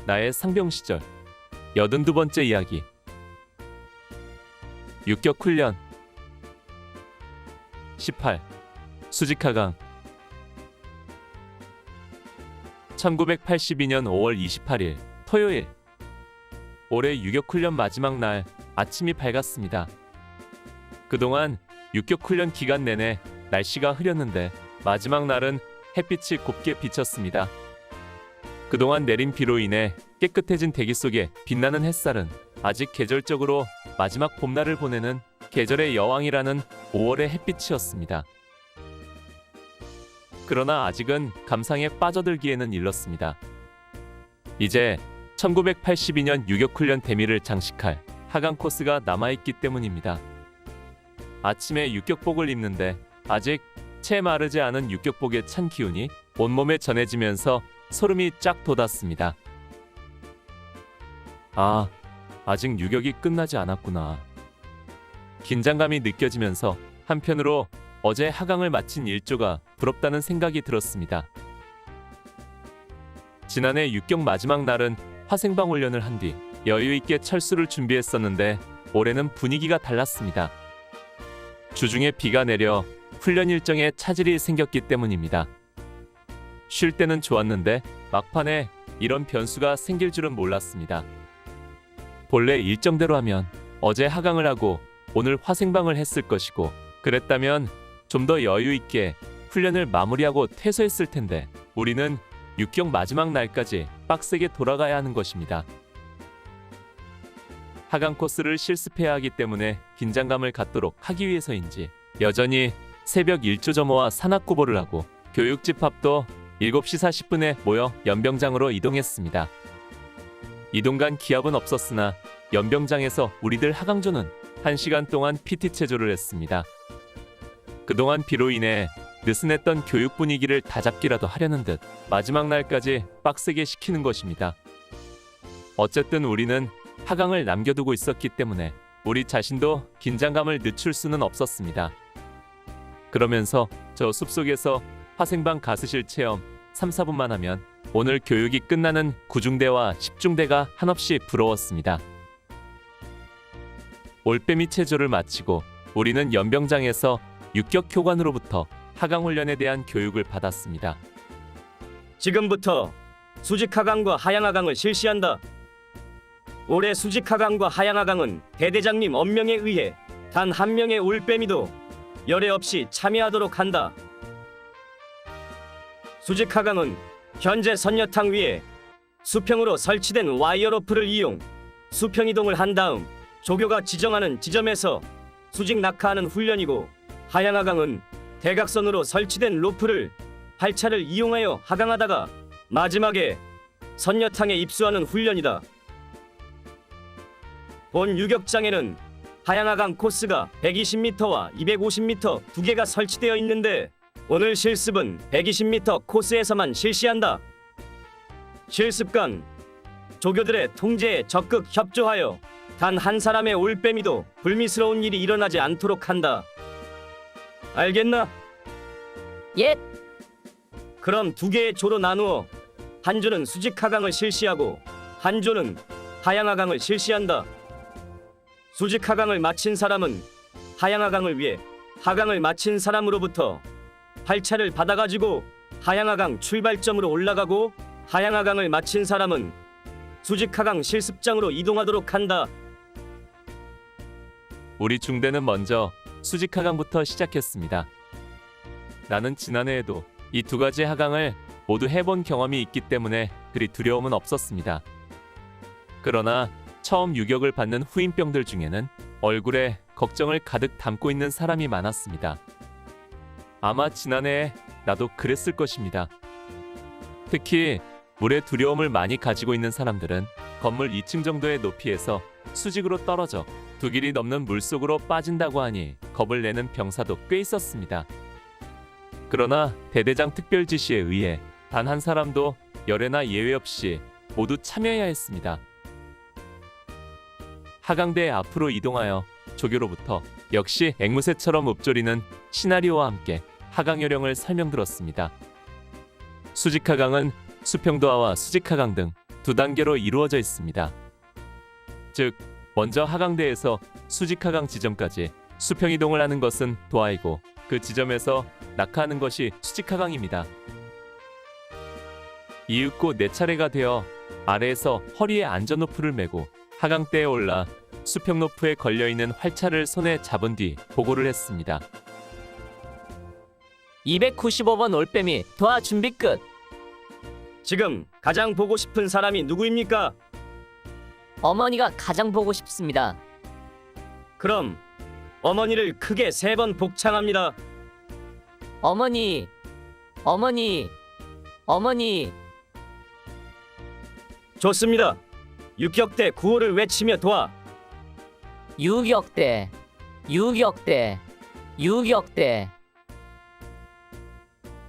나의 상병 시절 82번째 이야기. 육격 훈련 18. 수직하강 1982년 5월 28일 토요일. 올해 유격훈련 마지막 날 아침이 밝았습니다. 그동안 육격훈련 기간 내내 날씨가 흐렸는데 마지막 날은 햇빛이 곱게 비쳤습니다. 그동안 내린 비로 인해 깨끗해진 대기 속에 빛나는 햇살은 아직 계절적으로 마지막 봄날을 보내는 계절의 여왕이라는 5월의 햇빛이었습니다. 그러나 아직은 감상에 빠져들기에는 일렀습니다. 이제 1982년 유격훈련 대미를 장식할 하강 코스가 남아있기 때문입니다. 아침에 육격복을 입는데 아직 채 마르지 않은 육격복의 찬 기운이 온몸에 전해지면서 소름이 쫙 돋았습니다. 아, 아직 유격이 끝나지 않았구나. 긴장감이 느껴지면서 한편으로 어제 하강을 마친 일조가 부럽다는 생각이 들었습니다. 지난해 육격 마지막 날은 화생방 훈련을 한 뒤 여유 있게 철수를 준비했었는데 올해는 분위기가 달랐습니다. 주중에 비가 내려 훈련 일정에 차질이 생겼기 때문입니다. 쉴 때는 좋았는데 막판에 이런 변수가 생길 줄은 몰랐습니다. 본래 일정대로 하면 어제 하강을 하고 오늘 화생방을 했을 것이고 그랬다면 좀 더 여유 있게 훈련을 마무리하고 퇴소했을 텐데 우리는 육격 마지막 날까지 빡세게 돌아가야 하는 것입니다. 하강 코스를 실습해야 하기 때문에 긴장감을 갖도록 하기 위해서인지 여전히 새벽 일조점호와 산악구보를 하고 교육 집합도 7시 40분에 모여 연병장으로 이동했습니다. 이동간 기합은 없었으나 연병장에서 우리들 하강조는 1시간 동안 PT 체조를 했습니다. 그동안 비로 인해 느슨했던 교육 분위기를 다잡기라도 하려는 듯 마지막 날까지 빡세게 시키는 것입니다. 어쨌든 우리는 하강을 남겨두고 있었기 때문에 우리 자신도 긴장감을 늦출 수는 없었습니다. 그러면서 저 숲속에서 화생방 가스실 체험 3, 4분만 하면 오늘 교육이 끝나는 9중대와 10중대가 한없이 부러웠습니다. 올빼미 체조를 마치고 우리는 연병장에서 육격 교관으로부터 하강 훈련에 대한 교육을 받았습니다. 지금부터 수직 하강과 하양 하강을 실시한다. 올해 수직 하강과 하양 하강은 대대장님 엄명에 의해 단 한 명의 올빼미도 열애 없이 참여하도록 한다. 수직 하강은 현재 선녀탕 위에 수평으로 설치된 와이어 로프를 이용 수평 이동을 한 다음 조교가 지정하는 지점에서 수직 낙하하는 훈련이고, 하양 하강은 대각선으로 설치된 로프를 발차를 이용하여 하강하다가 마지막에 선녀탕에 입수하는 훈련이다. 본 유격장에는 하양 하강 코스가 120m와 250m 두 개가 설치되어 있는데 오늘 실습은 120m 코스에서만 실시한다. 실습관 조교들의 통제에 적극 협조하여 단 한 사람의 올빼미도 불미스러운 일이 일어나지 않도록 한다. 알겠나? 예. 그럼 두 개의 조로 나누어 한 조는 수직 하강을 실시하고 한 조는 하양 하강을 실시한다. 수직 하강을 마친 사람은 하양 하강을 위해 하강을 마친 사람으로부터 발차를 받아가지고 하양하강 출발점으로 올라가고 하양하강을 마친 사람은 수직하강 실습장으로 이동하도록 한다. 우리 중대는 먼저 수직하강부터 시작했습니다. 나는 지난해에도 이 두 가지 하강을 모두 해본 경험이 있기 때문에 그리 두려움은 없었습니다. 그러나 처음 유격을 받는 후임병들 중에는 얼굴에 걱정을 가득 담고 있는 사람이 많았습니다. 아마 지난해에 나도 그랬을 것입니다. 특히 물의 두려움을 많이 가지고 있는 사람들은 건물 2층 정도의 높이에서 수직으로 떨어져 두 길이 넘는 물속으로 빠진다고 하니 겁을 내는 병사도 꽤 있었습니다. 그러나 대대장 특별 지시에 의해 단 한 사람도 열애나 예외 없이 모두 참여해야 했습니다. 하강대 앞으로 이동하여 조교로부터 역시 앵무새처럼 읊조리는 시나리오와 함께 하강 요령을 설명들었습니다. 수직하강은 수평도하와 수직하강 등 두 단계로 이루어져 있습니다. 즉, 먼저 하강대에서 수직하강 지점까지 수평 이동을 하는 것은 도하이고 그 지점에서 낙하하는 것이 수직하강입니다. 이윽고 네 차례가 되어 아래에서 허리에 안전로프를 메고 하강대에 올라 수평로프에 걸려있는 활차를 손에 잡은 뒤 보고를 했습니다. 295번 올빼미 도하 준비 끝. 지금 가장 보고 싶은 사람이 누구입니까? 어머니가 가장 보고 싶습니다. 그럼 어머니를 크게 3번 복창합니다. 어머니, 어머니, 어머니. 좋습니다. 유격대 구호를 외치며 도와. 유격대, 유격대, 유격대.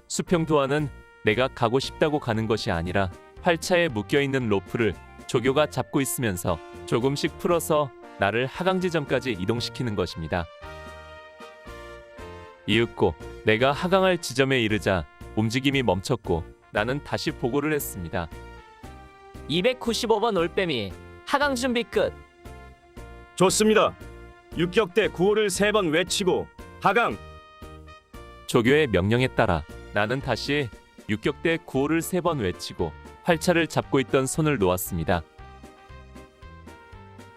수평도하는 내가 가고 싶다고 가는 것이 아니라 활차에 묶여있는 로프를 조교가 잡고 있으면서 조금씩 풀어서 나를 하강 지점까지 이동시키는 것입니다. 이윽고 내가 하강할 지점에 이르자 움직임이 멈췄고 나는 다시 보고를 했습니다. 295번 올빼미 하강 준비 끝. 좋습니다. 유격대 구호를 3번 외치고 하강. 조교의 명령에 따라 나는 다시 육격대 구호를 3번 외치고 활차를 잡고 있던 손을 놓았습니다.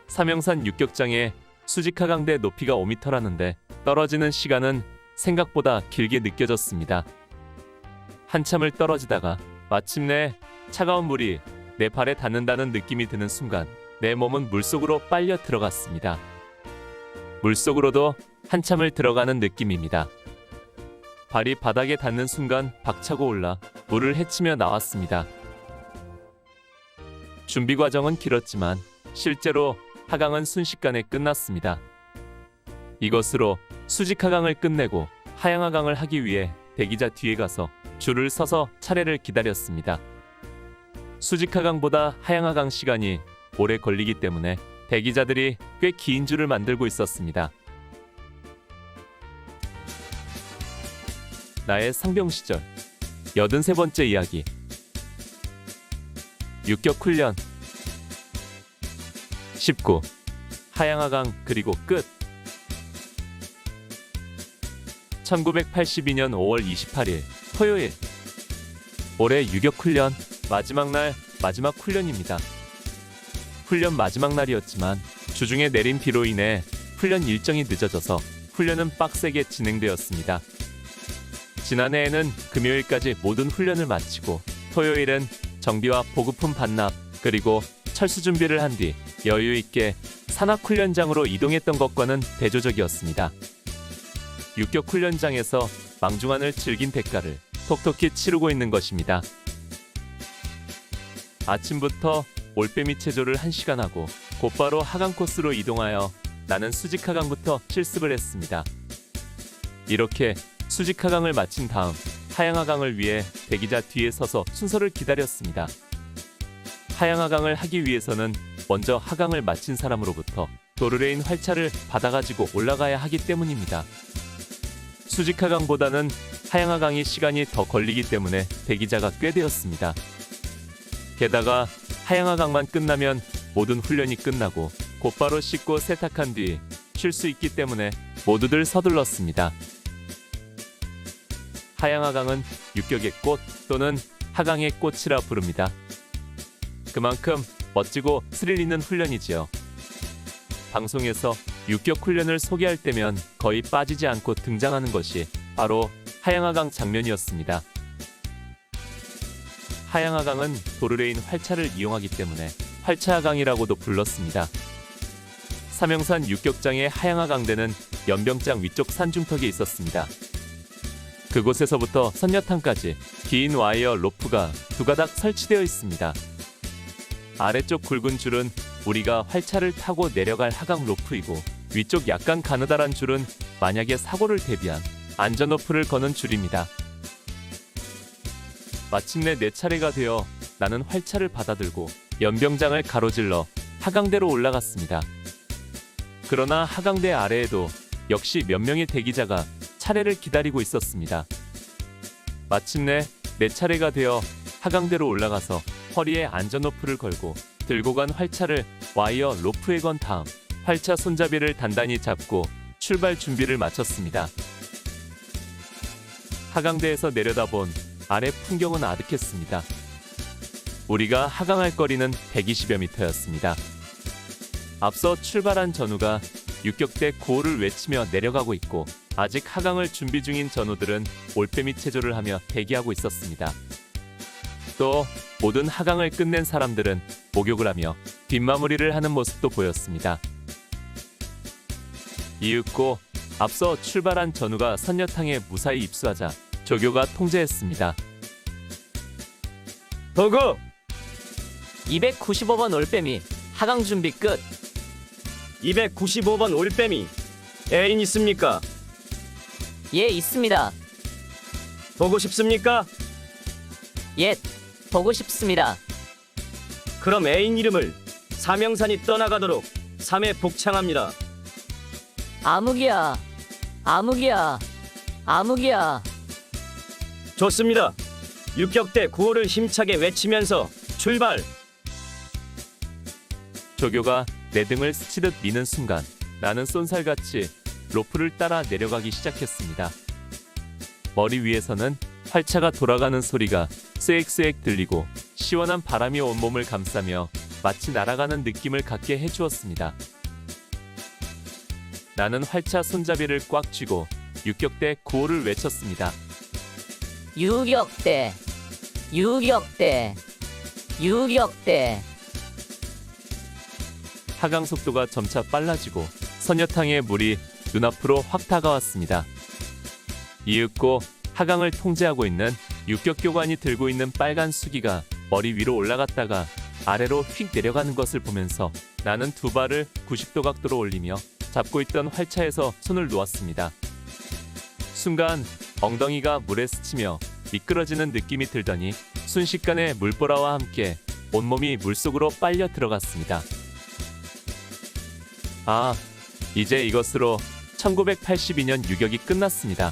삼형산 육격장의 수직하강대 높이가 5m라는데 떨어지는 시간은 생각보다 길게 느껴졌습니다. 한참을 떨어지다가 마침내 차가운 물이 내 발에 닿는다는 느낌이 드는 순간 내 몸은 물속으로 빨려 들어갔습니다. 물속으로도 한참을 들어가는 느낌입니다. 발이 바닥에 닿는 순간 박차고 올라 물을 헤치며 나왔습니다. 준비 과정은 길었지만 실제로 하강은 순식간에 끝났습니다. 이것으로 수직하강을 끝내고 하양하강을 하기 위해 대기자 뒤에 가서 줄을 서서 차례를 기다렸습니다. 수직하강보다 하양하강 시간이 오래 걸리기 때문에 대기자들이 꽤 긴 줄을 만들고 있었습니다. 나의 상병 시절 83번째 이야기. 육격 훈련 19. 하양하강 그리고 끝. 1982년 5월 28일 토요일. 올해 유격 훈련 마지막 날 마지막 훈련입니다. 훈련 마지막 날이었지만 주중에 내린 비로 인해 훈련 일정이 늦어져서 훈련은 빡세게 진행되었습니다. 지난해에는 금요일까지 모든 훈련을 마치고 토요일은 정비와 보급품 반납 그리고 철수 준비를 한 뒤 여유 있게 산악훈련장으로 이동했던 것과는 대조적이었습니다. 육격 훈련장에서 망중한을 즐긴 대가를 톡톡히 치르고 있는 것입니다. 아침부터 올빼미 체조를 1시간 하고 곧바로 하강 코스로 이동하여 나는 수직하강부터 실습을 했습니다. 이렇게 수직하강을 마친 다음 하양하강을 위해 대기자 뒤에 서서 순서를 기다렸습니다. 하양하강을 하기 위해서는 먼저 하강을 마친 사람으로부터 도르래인 활차를 받아가지고 올라가야 하기 때문입니다. 수직하강보다는 하양하강이 시간이 더 걸리기 때문에 대기자가 꽤 되었습니다. 게다가 하양하강만 끝나면 모든 훈련이 끝나고 곧바로 씻고 세탁한 뒤 쉴 수 있기 때문에 모두들 서둘렀습니다. 하양하강은 육격의 꽃 또는 하강의 꽃이라 부릅니다. 그만큼 멋지고 스릴 있는 훈련이지요. 방송에서 육격 훈련을 소개할 때면 거의 빠지지 않고 등장하는 것이 바로 하양하강 장면이었습니다. 하양하강은 도르래인 활차를 이용하기 때문에 활차하강이라고도 불렀습니다. 삼형산 육격장의 하양하강대는 연병장 위쪽 산중턱에 있었습니다. 그곳에서부터 선녀탕까지 긴 와이어 로프가 두 가닥 설치되어 있습니다. 아래쪽 굵은 줄은 우리가 활차를 타고 내려갈 하강 로프이고, 위쪽 약간 가느다란 줄은 만약에 사고를 대비한 안전 로프를 거는 줄입니다. 마침내 내 차례가 되어 나는 활차를 받아들고 연병장을 가로질러 하강대로 올라갔습니다. 그러나 하강대 아래에도 역시 몇 명의 대기자가 차례를 기다리고 있었습니다. 마침내 내 차례가 되어 하강대로 올라가서 허리에 안전 로프를 걸고 들고 간 활차를 와이어 로프에 건 다음 활차 손잡이를 단단히 잡고 출발 준비를 마쳤습니다. 하강대에서 내려다본 아래 풍경은 아득했습니다. 우리가 하강할 거리는 120여 미터였습니다. 앞서 출발한 전우가 육격대 구호를 외치며 내려가고 있고, 아직 하강을 준비 중인 전우들은 올빼미 체조를 하며 대기하고 있었습니다. 또 모든 하강을 끝낸 사람들은 목욕을 하며 뒷마무리를 하는 모습도 보였습니다. 이윽고 앞서 출발한 전우가 선녀탕에 무사히 입수하자 조교가 통제했습니다. 보고! 295번 올빼미 하강 준비 끝. 295번 올빼미 애인 있습니까? 예, 있습니다. 보고 싶습니까? 예, 보고 싶습니다. 그럼 애인 이름을 삼형산이 떠나가도록 3회 복창합니다. 아무기야, 아무기야, 아무기야. 좋습니다. 육격대 구호를 힘차게 외치면서 출발! 조교가 내 등을 스치듯 미는 순간 나는 쏜살같이 로프를 따라 내려가기 시작했습니다. 머리 위에서는 활차가 돌아가는 소리가 쏵쏵 들리고 시원한 바람이 온몸을 감싸며 마치 날아가는 느낌을 갖게 해주었습니다. 나는 활차 손잡이를 꽉 쥐고 육격대 구호를 외쳤습니다. 유격대, 유격대, 유격대. 하강 속도가 점차 빨라지고 선녀탕의 물이 눈앞으로 확 다가왔습니다. 이윽고 하강을 통제하고 있는 육격교관이 들고 있는 빨간 수기가 머리 위로 올라갔다가 아래로 휙 내려가는 것을 보면서 나는 두 발을 90도 각도로 올리며 잡고 있던 활차에서 손을 놓았습니다. 순간 엉덩이가 물에 스치며 미끄러지는 느낌이 들더니 순식간에 물보라와 함께 온몸이 물속으로 빨려 들어갔습니다. 아, 이제 이것으로 1982년 유격이 끝났습니다.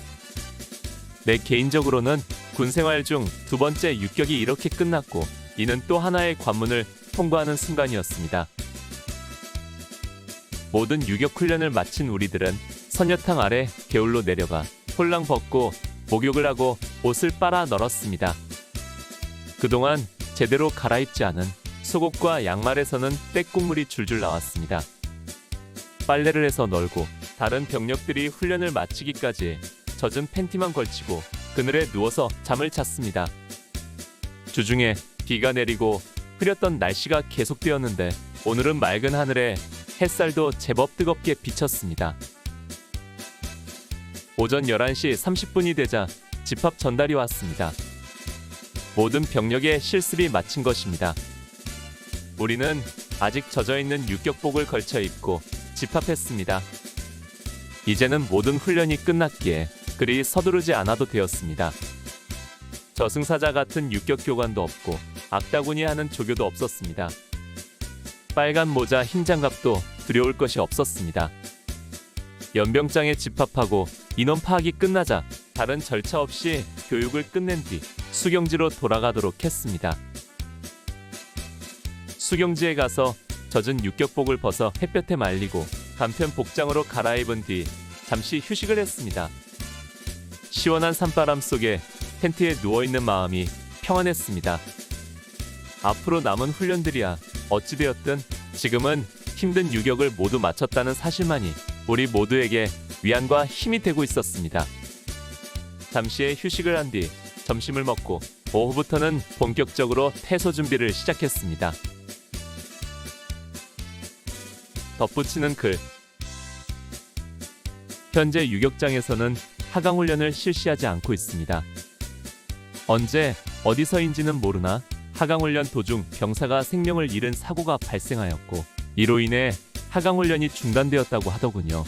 내 개인적으로는 군 생활 중 두 번째 유격이 이렇게 끝났고, 이는 또 하나의 관문을 통과하는 순간이었습니다. 모든 유격 훈련을 마친 우리들은 선녀탕 아래 개울로 내려가 홀랑 벗고 목욕을 하고 옷을 빨아 널었습니다. 그동안 제대로 갈아입지 않은 속옷과 양말에서는 때국물이 줄줄 나왔습니다. 빨래를 해서 널고 다른 병력들이 훈련을 마치기까지 젖은 팬티만 걸치고 그늘에 누워서 잠을 잤습니다. 주중에 비가 내리고 흐렸던 날씨가 계속되었는데 오늘은 맑은 하늘에 햇살도 제법 뜨겁게 비쳤습니다. 오전 11시 30분이 되자 집합 전달이 왔습니다. 모든 병력의 실습이 마친 것입니다. 우리는 아직 젖어있는 육격복을 걸쳐 입고 집합했습니다. 이제는 모든 훈련이 끝났기에 그리 서두르지 않아도 되었습니다. 저승사자 같은 육격교관도 없고 악다구니 하는 조교도 없었습니다. 빨간 모자 흰 장갑도 두려울 것이 없었습니다. 연병장에 집합하고 인원 파악이 끝나자 다른 절차 없이 교육을 끝낸 뒤 수경지로 돌아가도록 했습니다. 수경지에 가서 젖은 육격복을 벗어 햇볕에 말리고 간편 복장으로 갈아입은 뒤 잠시 휴식을 했습니다. 시원한 산바람 속에 텐트에 누워있는 마음이 평안했습니다. 앞으로 남은 훈련들이야 어찌되었든 지금은 힘든 유격을 모두 마쳤다는 사실만이 우리 모두에게 위안과 힘이 되고 있었습니다. 잠시의 휴식을 한 뒤 점심을 먹고 오후부터는 본격적으로 태소 준비를 시작했습니다. 덧붙이는 글. 현재 유격장에서는 하강 훈련을 실시하지 않고 있습니다. 언제 어디서인지는 모르나 하강 훈련 도중 병사가 생명을 잃은 사고가 발생하였고 이로 인해 하강 훈련이 중단되었다고 하더군요.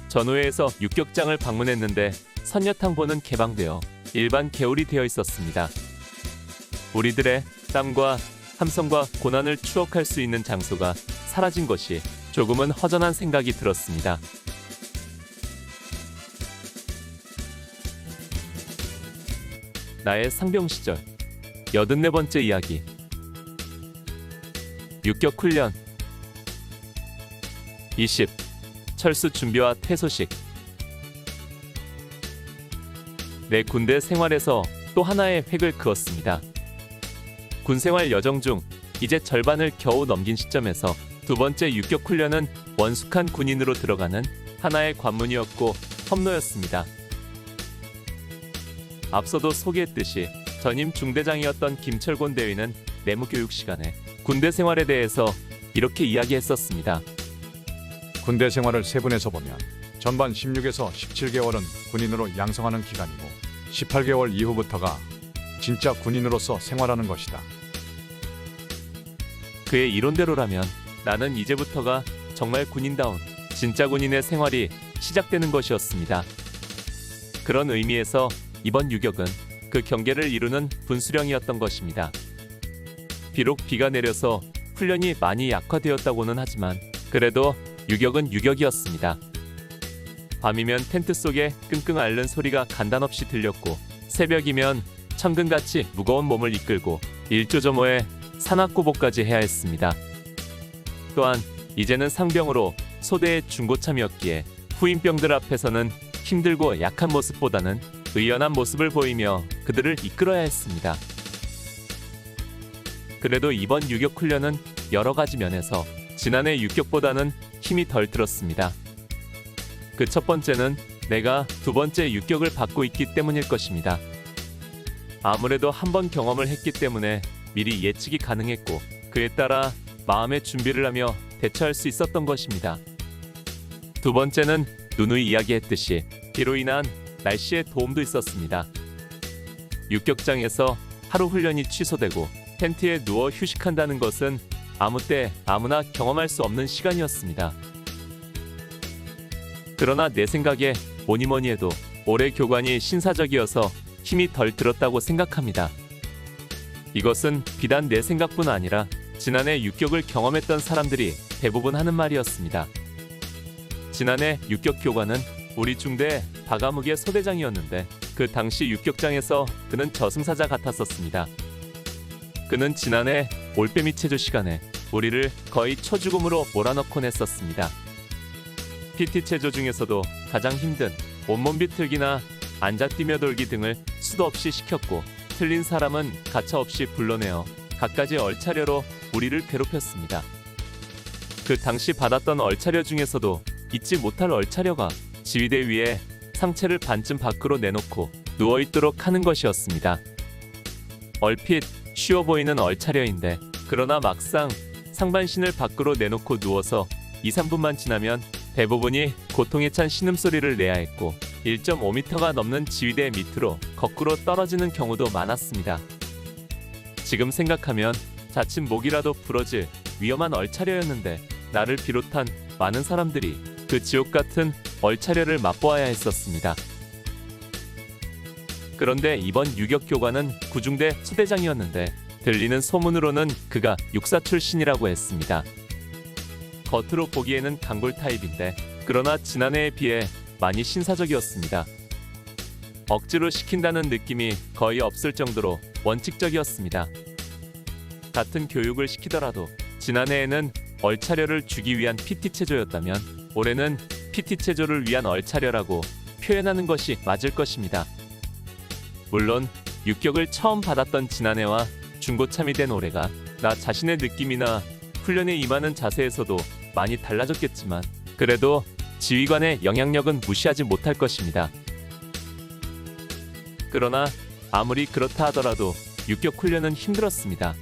전후회에서 유격장을 방문했는데 선녀탕보는 개방되어 일반 개울이 되어 있었습니다. 우리들의 땀과 함성과 고난을 추억할 수 있는 장소가 사라진 것이 조금은 허전한 생각이 들었습니다. 나의 상병 시절 84번째 이야기. 유격 훈련 20. 철수 준비와 퇴소식. 내 군대 생활에서 또 하나의 획을 그었습니다. 군 생활 여정 중 이제 절반을 겨우 넘긴 시점에서 두 번째 유격 훈련은 원숙한 군인으로 들어가는 하나의 관문이었고 험로였습니다. 앞서도 소개했듯이 전임 중대장이었던 김철곤 대위는 내무교육 시간에 군대 생활에 대해서 이렇게 이야기했었습니다. 군대 생활을 세분해서 보면 전반 16에서 17개월은 군인으로 양성하는 기간이고 18개월 이후부터가 진짜 군인으로서 생활하는 것이다. 그의 이론대로라면 나는 이제부터가 정말 군인다운 진짜 군인의 생활이 시작되는 것이었습니다. 그런 의미에서 이번 유격은 그 경계를 이루는 분수령이었던 것입니다. 비록 비가 내려서 훈련이 많이 약화되었다고는 하지만 그래도 유격은 유격이었습니다. 밤이면 텐트 속에 끙끙 앓는 소리가 간단없이 들렸고 새벽이면 천근같이 무거운 몸을 이끌고 일조점호에 산악고복까지 해야 했습니다. 또한 이제는 상병으로 소대의 중고참이었기에 후임병들 앞에서는 힘들고 약한 모습보다는 의연한 모습을 보이며 그들을 이끌어야 했습니다. 그래도 이번 유격 훈련은 여러 가지 면에서 지난해 유격보다는 힘이 덜 들었습니다. 그 첫 번째는 내가 두 번째 유격을 받고 있기 때문일 것입니다. 아무래도 한 번 경험을 했기 때문에 미리 예측이 가능했고 그에 따라 마음의 준비를 하며 대처할 수 있었던 것입니다. 두 번째는 누누이 이야기했듯이 비로 인한 날씨의 도움도 있었습니다. 유격장에서 하루 훈련이 취소되고 텐트에 누워 휴식한다는 것은 아무 때 아무나 경험할 수 없는 시간이었습니다. 그러나 내 생각에 뭐니뭐니 해도 올해 교관이 신사적이어서 힘이 덜 들었다고 생각합니다. 이것은 비단 내 생각뿐 아니라 지난해 유격을 경험했던 사람들이 대부분 하는 말이었습니다. 지난해 유격 교관은 우리 중대 박아묵의 소대장이었는데 그 당시 유격장에서 그는 저승사자 같았었습니다. 그는 지난해 올빼미 체조 시간에 우리를 거의 초죽음으로 몰아넣곤 했었습니다. PT 체조 중에서도 가장 힘든 온몸 비틀기나 앉아 뛰며 돌기 등을 수도 없이 시켰고 틀린 사람은 가차없이 불러내어 갖가지 얼차려로 우리를 괴롭혔습니다. 그 당시 받았던 얼차려 중에서도 잊지 못할 얼차려가 지휘대 위에 상체를 반쯤 밖으로 내놓고 누워있도록 하는 것이었습니다. 얼핏 쉬워 보이는 얼차려인데 그러나 막상 상반신을 밖으로 내놓고 누워서 2~3분만 지나면 대부분이 고통에 찬 신음소리를 내야 했고 1.5m가 넘는 지휘대 밑으로 거꾸로 떨어지는 경우도 많았습니다. 지금 생각하면 자칫 목이라도 부러질 위험한 얼차려였는데 나를 비롯한 많은 사람들이 그 지옥 같은 얼차려를 맛보아야 했었습니다. 그런데 이번 유격 교관은 구중대 소대장이었는데 들리는 소문으로는 그가 육사 출신이라고 했습니다. 겉으로 보기에는 강골 타입인데 그러나 지난해에 비해 많이 신사적이었습니다. 억지로 시킨다는 느낌이 거의 없을 정도로 원칙적이었습니다. 같은 교육을 시키더라도 지난해에는 얼차려를 주기 위한 PT 체조였다면 올해는 PT 체조를 위한 얼차려라고 표현하는 것이 맞을 것입니다. 물론 육격을 처음 받았던 지난해와 중고참이 된 올해가 나 자신의 느낌이나 훈련에 임하는 자세에서도 많이 달라졌겠지만 그래도 지휘관의 영향력은 무시하지 못할 것입니다. 그러나 아무리 그렇다 하더라도 육격 훈련은 힘들었습니다.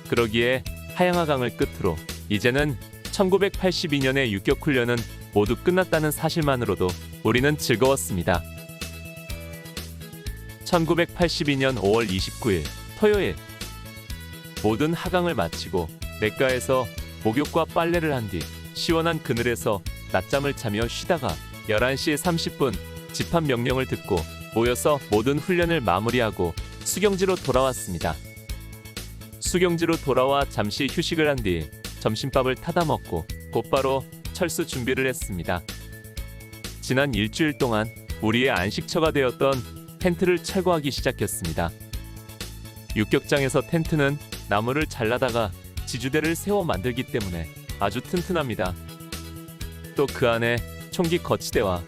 그러기에 하양하강을 끝으로 이제는 1982년의 육격 훈련은 모두 끝났다는 사실만으로도 우리는 즐거웠습니다. 1982년 5월 29일 토요일 모든 하강을 마치고 냇가에서 목욕과 빨래를 한 뒤 시원한 그늘에서 낮잠을 자며 쉬다가 11시 30분 집합 명령을 듣고 모여서 모든 훈련을 마무리하고 수경지로 돌아왔습니다. 수경지로 돌아와 잠시 휴식을 한 뒤 점심밥을 타다 먹고 곧바로 철수 준비를 했습니다. 지난 일주일 동안 우리의 안식처가 되었던 텐트를 철거하기 시작했습니다. 육격장에서 텐트는 나무를 잘라다가 지주대를 세워 만들기 때문에 아주 튼튼합니다. 또 그 안에 총기 거치대와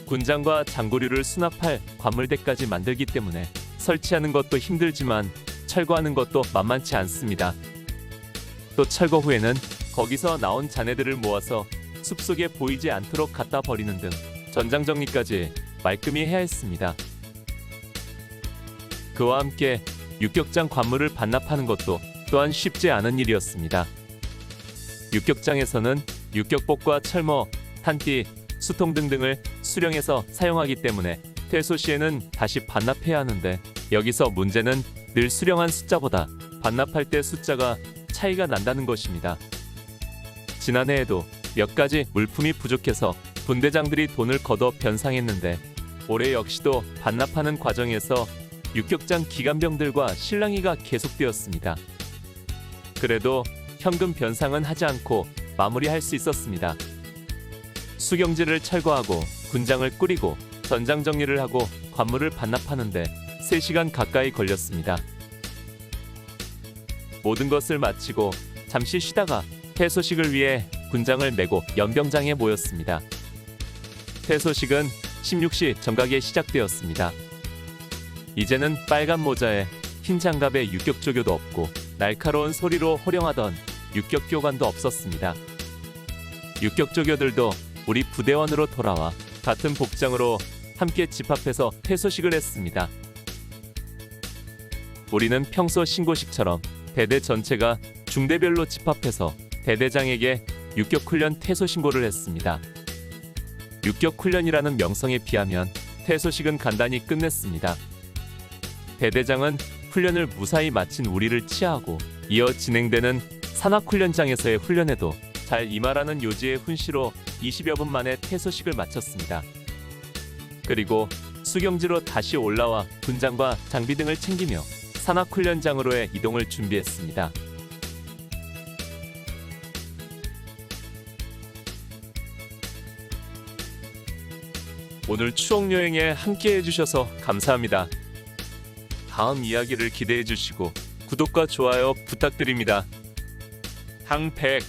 군장과 장구류를 수납할 관물대까지 만들기 때문에 설치하는 것도 힘들지만 철거하는 것도 만만치 않습니다. 또 철거 후에는 거기서 나온 잔해들을 모아서 숲속에 보이지 않도록 갖다 버리는 등 전장 정리까지 말끔히 해야 했습니다. 그와 함께 육격장 관물을 반납하는 것도 또한 쉽지 않은 일이었습니다. 육격장에서는 육격복과 철모, 탄띠, 수통 등등을 수령해서 사용하기 때문에 퇴소 시에는 다시 반납해야 하는데 여기서 문제는 늘 수령한 숫자보다 반납할 때 숫자가 차이가 난다는 것입니다. 지난해에도 몇 가지 물품이 부족해서 분대장들이 돈을 걷어 변상했는데 올해 역시도 반납하는 과정에서 육격장 기관병들과 실랑이가 계속되었습니다. 그래도 현금 변상은 하지 않고 마무리할 수 있었습니다. 수경지를 철거하고 군장을 꾸리고 전장 정리를 하고 관물을 반납하는데 3시간 가까이 걸렸습니다. 모든 것을 마치고 잠시 쉬다가 퇴소식을 위해 군장을 메고 연병장에 모였습니다. 퇴소식은 16시 정각에 시작되었습니다. 이제는 빨간 모자에 흰 장갑에 육격조교도 없고 날카로운 소리로 호령하던 육격교관도 없었습니다. 육격조교들도 우리 부대원으로 돌아와 같은 복장으로 함께 집합해서 퇴소식을 했습니다. 우리는 평소 신고식처럼 대대 전체가 중대별로 집합해서 대대장에게 육격훈련 퇴소 신고를 했습니다. 육격훈련이라는 명성에 비하면 퇴소식은 간단히 끝냈습니다. 대대장은 훈련을 무사히 마친 우리를 치하하고 이어 진행되는 산악훈련장에서의 훈련에도 잘 임하라는 요지의 훈시로 20여 분 만에 퇴소식을 마쳤습니다. 그리고 수경지로 다시 올라와 군장과 장비 등을 챙기며 산악훈련장으로의 이동을 준비했습니다. 오늘 추억여행에 함께 해주셔서 감사합니다. 다음 이야기를 기대해 주시고 구독과 좋아요 부탁드립니다. 항백